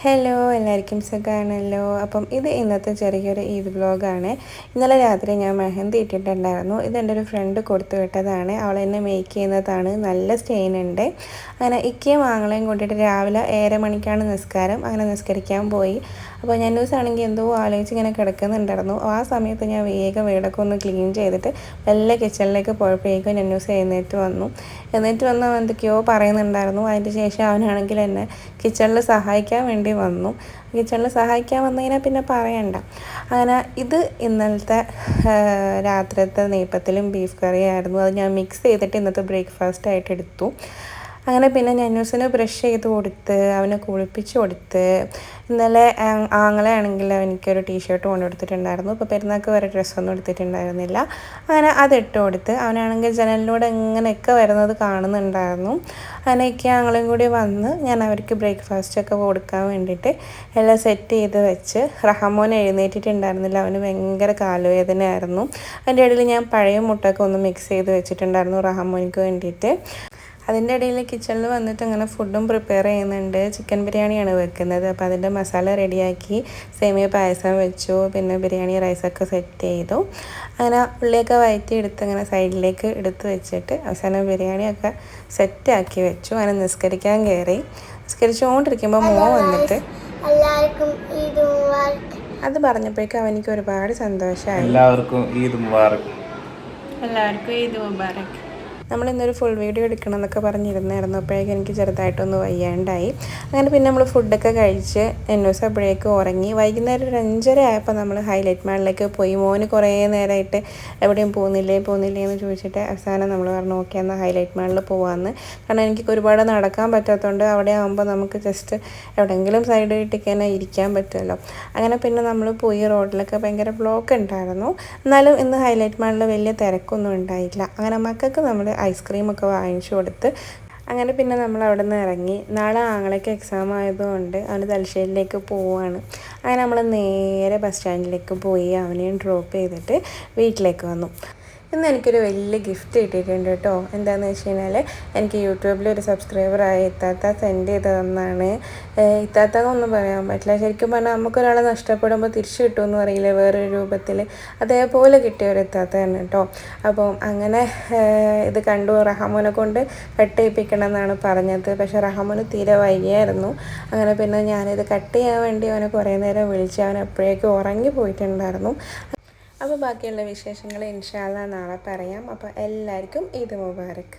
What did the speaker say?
Hello എല്ലാവർക്കും സുഖമാണല്ലോ. അപ്പം ഇത് ഇന്നത്തെ ചെറിയൊരു ഈദ് വ്ലോഗാണ്. ഇന്നലെ രാത്രി ഞാൻ മെഹന്തി ഇട്ടിട്ടുണ്ടായിരുന്നു. ഇതെൻ്റെ ഒരു ഫ്രണ്ട് കൊടുത്തു വിട്ടതാണ്. അവൾ എന്നെ മേക്ക് ചെയ്യുന്നതാണ്. നല്ല സ്റ്റെയിൻ ഉണ്ട്. അങ്ങനെ ഇക്കയും ആങ്ങളെയും കൂട്ടിയിട്ട് രാവിലെ 7:30 മണിക്കാണ് നിസ്കാരം. അങ്ങനെ നിസ്കരിക്കാൻ പോയി. അപ്പോൾ ഞാൻ ആണെങ്കിൽ എന്തോ ആലോചിച്ച് ഇങ്ങനെ കിടക്കുന്നുണ്ടായിരുന്നു. ആ സമയത്ത് ഞാൻ വേഗം വീടൊക്കെ ഒന്ന് ക്ലീൻ ചെയ്തിട്ട് വല്ല കിച്ചണിലേക്ക് പോയപ്പോഴേക്കും ന്യൂസ് എഴുന്നേറ്റ് വന്നു എന്തൊക്കെയോ പറയുന്നുണ്ടായിരുന്നു. അതിൻ്റെ ശേഷം അവനാണെങ്കിൽ എന്നെ കിച്ചണിൽ സഹായിക്കാൻ വേണ്ടി വന്നു. കിച്ചണിൽ സഹായിക്കാൻ വന്നു കഴിഞ്ഞാൽ പിന്നെ പറയണ്ട. അങ്ങനെ ഇത് ഇന്നലത്തെ രാത്രിത്തെ നെയ്പ്പത്തിലും ബീഫ് കറിയായിരുന്നു. അത് ഞാൻ മിക്സ് ചെയ്തിട്ട് ഇന്നത്തെ ബ്രേക്ക്ഫാസ്റ്റ് ആയിട്ട് എടുത്തു. അങ്ങനെ പിന്നെ നന്നൂസിന് ബ്രഷ് ചെയ്ത് കൊടുത്ത് അവനെ കുളിപ്പിച്ച് കൊടുത്ത്. ഇന്നലെ ആങ്ങളെ ആണെങ്കിൽ എനിക്കൊരു ടീഷർട്ട് കൊണ്ടു കൊടുത്തിട്ടുണ്ടായിരുന്നു. ഇപ്പോൾ പെരുന്നാൾക്ക് വരെ ഡ്രസ്സൊന്നും എടുത്തിട്ടുണ്ടായിരുന്നില്ല. അങ്ങനെ അതിട്ട് കൊടുത്ത്. അവനാണെങ്കിൽ ജനലിലൂടെ ഇങ്ങനെയൊക്കെ വരുന്നത് കാണുന്നുണ്ടായിരുന്നു. അങ്ങനെയൊക്കെ ആങ്ങളെയും കൂടി വന്ന് ഞാൻ അവർക്ക് ബ്രേക്ക്ഫാസ്റ്റൊക്കെ കൊടുക്കാൻ വേണ്ടിയിട്ട് എല്ലാം സെറ്റ് ചെയ്ത് വെച്ച്. റഹമോൻ എഴുന്നേറ്റിട്ടുണ്ടായിരുന്നില്ല. അവന് ഭയങ്കര കാലുവേദനയായിരുന്നു. അതിൻ്റെ ഇടയിൽ ഞാൻ പഴയ മുട്ടയൊക്കെ ഒന്ന് മിക്സ് ചെയ്ത് വെച്ചിട്ടുണ്ടായിരുന്നു റഹമോനിക്ക് വേണ്ടിയിട്ട്. അതിൻ്റെ ഇടയിൽ കിച്ചണിൽ വന്നിട്ട് അങ്ങനെ ഫുഡും പ്രിപ്പയർ ചെയ്യുന്നുണ്ട്. ചിക്കൻ ബിരിയാണിയാണ് വെക്കുന്നത്. അപ്പോൾ അതിൻ്റെ മസാല റെഡിയാക്കി സേമിയ പായസം വെച്ചു. പിന്നെ ബിരിയാണി റൈസൊക്കെ സെറ്റ് ചെയ്തു. അങ്ങനെ ഉള്ളിയൊക്കെ വഴറ്റി എടുത്ത് അങ്ങനെ സൈഡിലേക്ക് എടുത്ത് വെച്ചിട്ട് അവസാനം ബിരിയാണിയൊക്കെ സെറ്റാക്കി വെച്ചു. അങ്ങനെ നിസ്കരിക്കാൻ കയറി. നിസ്കരിച്ചുകൊണ്ടിരിക്കുമ്പോൾ വന്നിട്ട് അത് പറഞ്ഞപ്പോഴേക്കും അവനിക്ക് ഒരുപാട് സന്തോഷമായി. എല്ലാവർക്കും ഈദ് മുബാറക്. നമ്മളിന്നൊരു ഫുൾ വീഡിയോ എടുക്കണം എന്നൊക്കെ പറഞ്ഞിരുന്നായിരുന്നു. അപ്പോഴേക്കും എനിക്ക് ചെറുതായിട്ടൊന്ന് വയ്യാണ്ടായി. അങ്ങനെ പിന്നെ നമ്മൾ ഫുഡൊക്കെ കഴിച്ച് എന്നൂസ് അപ്പോഴേക്കും ഉറങ്ങി. വൈകുന്നേരം ഒരു 5:30 ആയപ്പോൾ നമ്മൾ ഹൈലൈറ്റ് മാളിലേക്ക് പോയി. മോന് കുറേ നേരമായിട്ട് എവിടെയും പോകുന്നില്ലേ എന്ന് ചോദിച്ചിട്ട് അവസാനം നമ്മൾ പറഞ്ഞു ഓക്കെ എന്നാൽ ഹൈലൈറ്റ് മാളിൽ പോകാമെന്ന്. കാരണം എനിക്ക് ഒരുപാട് നടക്കാൻ പറ്റാത്തതുകൊണ്ട് അവിടെ ആകുമ്പോൾ നമുക്ക് ജസ്റ്റ് എവിടെയെങ്കിലും സൈഡ് കിട്ടിക്ക് തന്നെ ഇരിക്കാൻ പറ്റുമല്ലോ. അങ്ങനെ പിന്നെ നമ്മൾ പോയി. റോഡിലൊക്കെ ഭയങ്കര ബ്ലോക്ക് ഉണ്ടായിരുന്നു. എന്നാലും ഇന്ന് ഹൈലൈറ്റ് മാളിൽ വലിയ തിരക്കൊന്നും ഉണ്ടായില്ല. അങ്ങനെ മക്കൾക്ക് നമ്മൾ ഐസ്ക്രീമൊക്കെ വാങ്ങിച്ചു കൊടുത്ത് അങ്ങനെ പിന്നെ നമ്മൾ അവിടെ നിന്ന് ഇറങ്ങി. നാളെ ആങ്ങളേക്ക് എക്സാം ആയതുകൊണ്ട് അവന് തലശ്ശേരിയിലേക്ക് പോവുകയാണ്. അങ്ങനെ നമ്മൾ നേരെ ബസ് സ്റ്റാൻഡിലേക്ക് പോയി അവനെയും ഡ്രോപ്പ് ചെയ്തിട്ട് വീട്ടിലേക്ക് വന്നു. ഇന്ന് എനിക്കൊരു വലിയ ഗിഫ്റ്റ് കിട്ടിയിട്ടുണ്ട് കേട്ടോ. എന്താണെന്ന് വെച്ച് കഴിഞ്ഞാൽ എനിക്ക് യൂട്യൂബിലൊരു സബ്സ്ക്രൈബറായ ഇത്താത്ത സെൻഡ് ചെയ്ത് തന്നാണ്. ഇത്താത്തന്നൊന്നും പറയാൻ പറ്റില്ല. ശരിക്കും പറഞ്ഞാൽ നമുക്കൊരാളെ നഷ്ടപ്പെടുമ്പോൾ തിരിച്ചു കിട്ടുമെന്ന് പറയില്ലേ വേറൊരു രൂപത്തിൽ, അതേപോലെ കിട്ടിയ ഒരു ഇത്താത്ത തന്നെ കേട്ടോ. അപ്പം അങ്ങനെ ഇത് കണ്ടു. റഹമോനെ കൊണ്ട് കട്ട് ചെയ്യിപ്പിക്കണം എന്നാണ് പറഞ്ഞത്. പക്ഷേ റഹമോന് തീരെ വയ്യായിരുന്നു. അങ്ങനെ പിന്നെ ഞാനിത് കട്ട് ചെയ്യാൻ വേണ്ടി അവനെ കുറേ നേരം വിളിച്ച് അവൻ അപ്പോഴേക്കും ഉറങ്ങി പോയിട്ടുണ്ടായിരുന്നു. അപ്പോൾ ബാക്കിയുള്ള വിശേഷങ്ങൾ ഇൻഷാ അല്ലാഹ് നാളെ പറയാം. അപ്പോൾ എല്ലാവർക്കും ഈദ് മുബാറക്.